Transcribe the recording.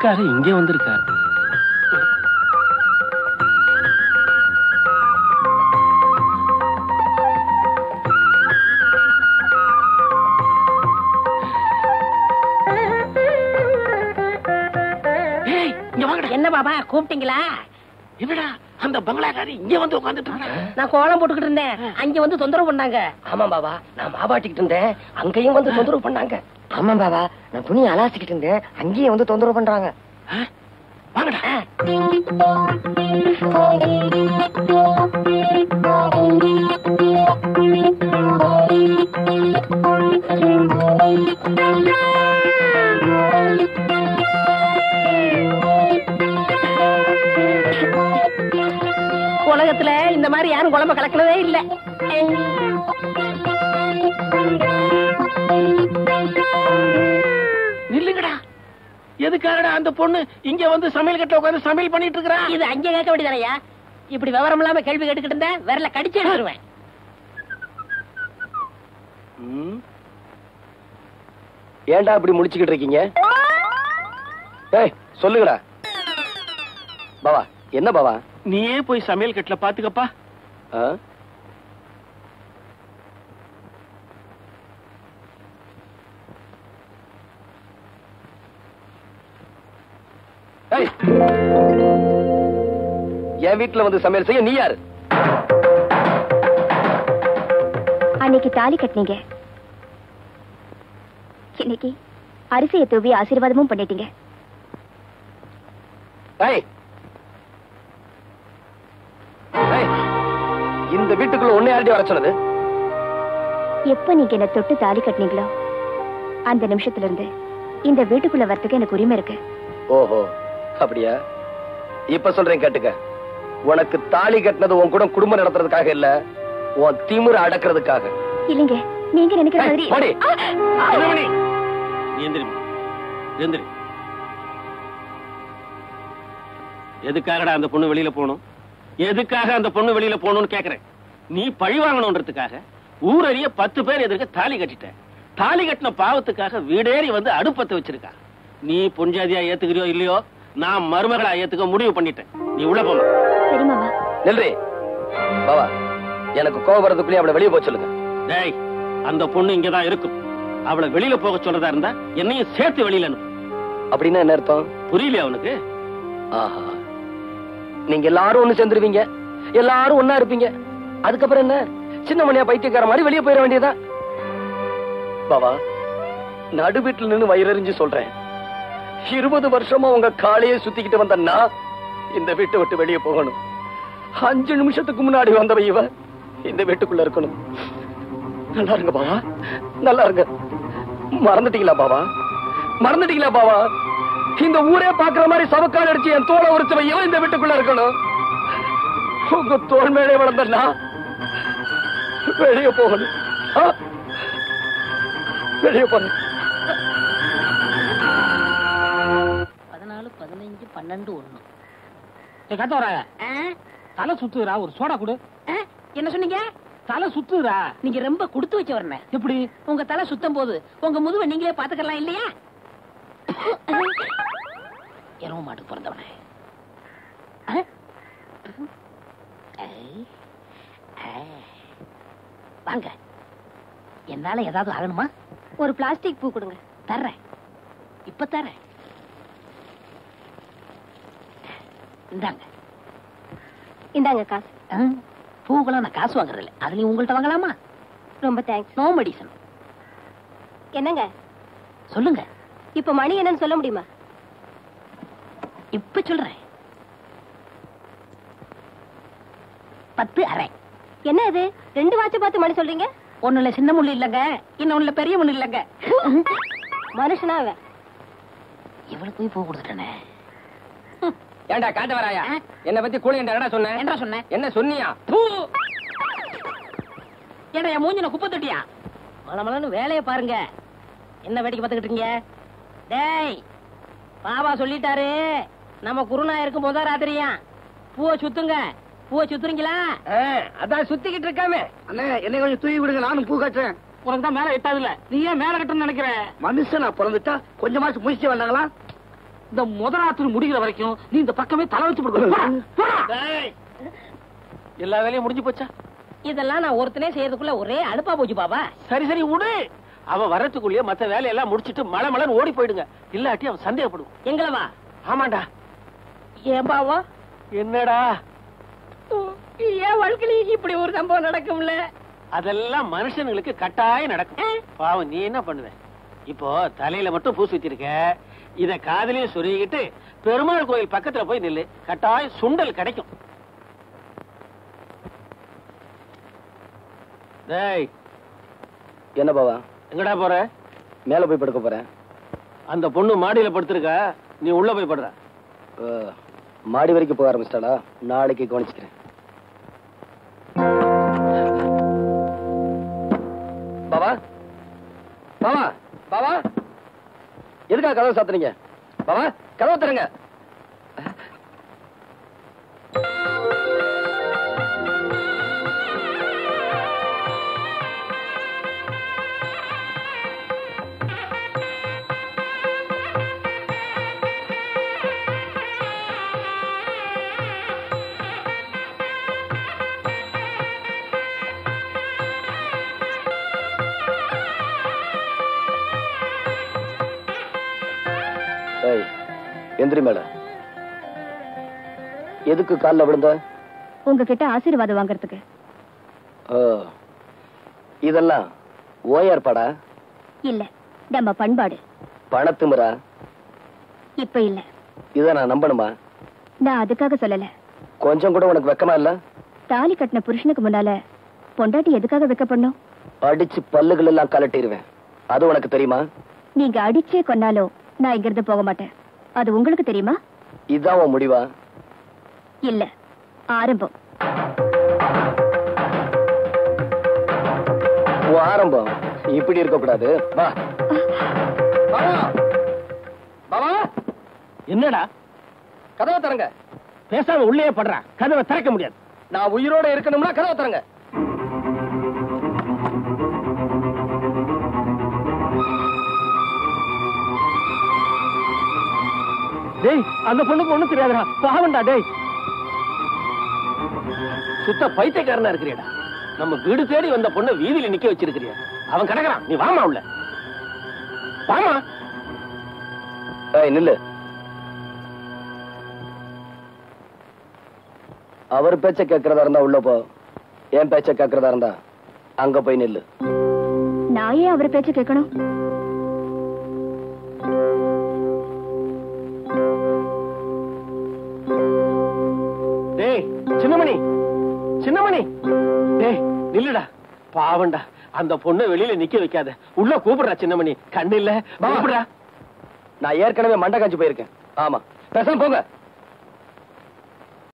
எதுக்காக இங்கே வந்திருக்காரு? என்ன பாபா கூப்பிட்டீங்களா? என்னடா அந்த பங்களாக்காரி இங்க வந்து உட்கார்ந்துட்டு இருக்காங்க. நான் கோலம் போட்டுக்கிட்டு இருந்தேன், அங்க வந்து தொந்தரவு பண்ணாங்க. ஆமா பாபா, நான் மாவாட்டிக்கிட்டு இருந்தேன், அங்கேயும் வந்து தொந்தரவு பண்ணாங்க. ஆமா பாபா, நான் துணி அலாசிக்கிட்டு இருந்தேன், அங்கேயும் வந்து தொந்தரவு பண்றாங்க. வாங்கடா. உலகத்துல இந்த மாதிரி யாரும் குழம்பு கலக்கலவே இல்ல. நில்லுங்கடா. எதுக்காகடா அந்த பொண்ணு இங்க வந்து சமையல் கட்ட உட்கார்ந்து சமையல் பண்ணிட்டு இருக்கா? இது அங்கே கேட்க வேண்டியதானயா? இப்படி விவரம் இல்லாம கேள்வி கேட்டுக்கிட்டு இருந்தேன், விரல கடிச்சு எடுத்துருவேன். ஏன்டா இப்படி முடிச்சுக்கிட்டு இருக்கீங்க? ஏய் சொல்லுங்கடா. பாவா என்ன பாவா? நீயே போய் சமையல் கட்டல பாத்துக்கப்பா. என் வீட்டுல வந்து சமையல் செய்ய நீ யாரு? அன்னைக்கு தாலி கட்டினீங்க, இன்னைக்கு அரிசியை தூவி ஆசீர்வாதமும் பண்ணிட்டீங்க. இந்த வீட்டுக்குள்ள ஒன்னே யார்டி வர சொன்னது? எப்ப நீங்க என்ன தொட்டு தாலி கட்டினீங்களோ அந்த நிமிஷத்துல இருந்து இந்த வீட்டுக்குள்ள வரதுக்கு எனக்கு உரிமை இருக்கு. ஓஹோ அப்படியா? இப்ப சொல்றேன் கேட்டுக்க. உனக்கு தாலி கட்டினது உன் கூட குடும்பம் நடத்துறதுக்காக இல்ல, உன் திமிர அடக்கிறதுக்காக. இல்லைங்க, நீங்க நினைக்கிற மாதிரி. எதுக்காகடா அந்த பொண்ணு வெளியில போகணும்? எதுக்காக அந்த பொண்ணு வெளியில போகணும்னு கேக்குறேன். நீ பழி வாங்கணும்ன்றதுக்காக ஊரறிய 10 பேர் எதிர்க்க தாலி கட்டிட்ட. தாலி கட்டின பாவத்துக்காக வீடேறி வந்து அடுப்பத்தை வச்சிருக்கா. நீ பொஞ்சாதியா ஏத்துக்கிறியோ இல்லையோ, நான் மருமகளா ஏத்துக்க முடிவு பண்ணிட்டேன். நீ உள்ள போமா. சரி மாமா. நெல்றி பாவா, எனக்கு கோபம் வரதுக்குள்ளே அவளை வெளியே போக சொல்லுங்க. டேய், அந்த பொண்ணு இங்கதான் இருக்கும். அவளை வெளியில போக சொல்றதா இருந்தா என்னையும் சேர்த்து வெளியில அனுப்பு. அப்படின்னா என்ன அர்த்தம்? புரியலையா அவனுக்கு? ஆஹா, நீங்க எல்லாரும் ஒண்ணு சேர்ந்துருவீங்க, எல்லாரும் ஒன்னா இருப்பீங்க. அதுக்கப்புறம் என்ன, சின்ன மணியா பைத்தியக்கார மாதிரி வெளியே போயிட வேண்டியதான். பாவா, நடு வீட்டுல நின்னு வயிறறிஞ்சு சொல்றேன், 20 வருஷமா உங்க காலையே சுத்திக்கிட்டு வந்தா இந்த வீட்டை விட்டு வெளியே போகணும். 5 நிமிஷத்துக்கு முன்னாடி வந்தவ இவ இந்த வீட்டுக்குள்ள இருக்கணும். நல்லா இருங்க பாவா, நல்லா இருங்க. மறந்துட்டீங்களா பாவா? மறந்துட்டீங்களா பாவா? இந்த ஊரே பாக்குற மாதிரி சவக்கால் அடிச்சு என் தோலை உரிச்சவ இவன் இந்த வீட்டுக்குள்ள இருக்கணும். உங்க தோல் மேலே வளர்ந்தா வெளியே போகணும். வெளியே போகணும். 14, 15, 12, 1. கத்த வராங்க. தலை சுத்துறா, ஒரு சோடா கொடு. என்ன சொன்னீங்க? தலை சுத்துறா. நீங்க ரொம்ப கொடுத்து வச்சு வரணும். எப்படி? உங்க தலை சுத்தம் போது உங்க முதுவை நீங்களே பாத்துக்கலாம் இல்லையா? எருவ மாட்டுக்கு பிறந்தவனே. வாங்க, என்னால ஏதாவது ஆகணுமா? ஒரு பிளாஸ்டிக் பூ கொடுங்க. தர்றேன், இப்ப தர்றேன். இந்தாங்க. இந்தாங்க காசு. பூக்கெல்லாம் நான் காசு வாங்குறது இல்லை, அதுலயும் உங்கள்கிட்ட வாங்கலாமா? ரொம்ப தேங்க்ஸ். No medicine. என்னங்க சொல்லுங்க. இப்ப மணி என்னன்னு சொல்ல முடியுமா? இப்ப சொல்றேன். 10:30. என்ன இது 2 வாட்ச் பார்த்து மணி சொல்றீங்க? ஒண்ணுல சின்ன முள்ளு இல்லங்க, இன்னொன்னுல பெரிய முள்ளு இல்லங்க. மனுஷனா அவன்? இவளுக்கு போய் பூ கொடுத்துட்டேனே. ஏண்டா காட்ட வராயா? என்ன பத்தி கூலி என்ன சொன்ன? என்ன சொன்னேன்? என்ன சொன்னியா? ஏடா என் மூஞ்சின குப்பை தொட்டியா? மலமலன்னு வேலையை பாருங்க. என்ன வேடிக்கை பார்த்துக்கிட்டு இருக்கீங்க? டேய், பாபா சொல்லிட்டாரு, நம்ம குருநாயருக்கு முத ராத்திரியா பூவை சுத்துங்க. பூவை சுத்துறீங்களா? அதான் சுத்திக்கிட்டு இருக்காமே. அண்ணே, என்னை கொஞ்சம் தூக்கி விடுங்க, நானும் பூ கட்டுறேன். உனக்கு தான் மேல எட்டாது இல்ல, நீ ஏன் மேல கட்டணும்னு நினைக்கிற? மனுஷனா பிறந்துட்டா கொஞ்சமாச்சும் முயற்சி வந்தாங்களா? இந்த முதலாத்திரி முடிகிற வரைக்கும் நீ இந்த பக்கமே தலை வச்சு படுக்க. டேய், எல்லா வேலையும் முடிஞ்சு போச்சா? இதெல்லாம் நான் ஒருத்தனே செய்யறதுக்குள்ள ஒரே அலுப்பா போச்சு பாபா. சரி சரி விடு. அவன் வரத்துக்குள்ளேயே மத்த வேலையெல்லாம் முடிச்சிட்டு மலை மலைன்னு ஓடி போயிடுங்க. இல்லாட்டி அவன் சந்தேகப்படுவான். எங்களவா? ஆமாண்டா. ஏன் பாவா? என்னடா? ஏன் வாழ்க்கையில இப்படி ஒரு சம்பவம் நடக்கும்ல? அதெல்லாம் மனுஷனுங்களுக்கு கட்டாயம் நடக்கும். பாவம், நீ என்ன பண்ணுவ? இப்போ தலையில மட்டும் பூசி வச்சிருக்க. இத காதலையும் சொருகிட்டு பெருமாள் கோயில் பக்கத்துல போய் நில்லு. கட்டாயம் சுண்டல் கிடைக்கும். டேய், என்ன பாவா? எங்கடா போற? மேல போய் படுக்க போறேன். அந்த பொண்ணு மாடியில படுத்திருக்கா, நீ உள்ள போய் படுற. மாடி வரைக்கும் போக ஆரம்பிச்சிட்டாளா? நாளைக்கு கவனிச்சுக்கிறேன். பாவா, பாவா, பாவா, எதுக்காக கதவை சாத்துறீங்க? பாவா, கதவை தரங்க. எந்திரி மேல. எதுக்கு கால்ல விழுந்த? உங்ககிட்ட ஆசீர்வாதம் வாங்கறதுக்கு. இதெல்லாம் ஓயற்பாடா? இல்ல, நம்ம பண்பாடு. பணத்துமுறா? இப்ப இல்ல. இத நான் நம்பணுமா? நான் அதுக்காக சொல்லல. கொஞ்சம் கூட உனக்கு வெக்கமா இல்ல? தாலி கட்டின புருஷனுக்கு முன்னால பொண்டாட்டி எதுக்காக வெக்கப்படணும்? அடிச்சு பல்லுகள் எல்லாம் கலட்டிடுவேன். அது உனக்கு தெரியுமா? நீங்க அடிச்சே கொன்னாலும் நான் இங்கிருந்து போக மாட்டேன். அது உங்களுக்கு தெரியுமா? இதான் உன் முடிவா? இல்ல, ஆரம்பம். உன் ஆரம்பம் இப்படி இருக்க கூடாது. வா. பாவா, என்னடா? கதவை தரங்க. பேசாம உள்ளே படுறா. கதவை திறக்க முடியாது. நான் உயிரோட இருக்கணும்னா கதவை தரங்க. டேய், அந்த பொண்ணுக்கு ஒண்ணும் தெரியாதுடா. பாவண்டா. டேய், சுத்த பைத்தியக்காரனா இருக்கிறியடா. நம்ம வீடு தேடி வந்த பொண்ணை வீதியில நிக்க வச்சிருக்கிறியா? அவன் கிடக்குறான். நீ வாமா உள்ள. வாமா. நில்லு. அவர் பேச்ச கேட்கறதா இருந்தா உள்ள போ. என் பேச்ச கேட்கறதா இருந்தா அங்க போய் நில்லு. நான் ஏன் அவர் பேச்ச கேட்கணும்? டேய் சின்னமணி, சின்னமணி, டேய் நில்லுடா. பாவண்டா. அந்த பொண்ணை வெளியில நிக்க வைக்காத. உள்ள கூப்பிடுறா. சின்னமணி, கண்ணு இல்ல, கூப்பிடுறா. நான் ஏற்கனவே மண்டை காஞ்சி போயிருக்கேன். ஆமா, பேசாம போங்க.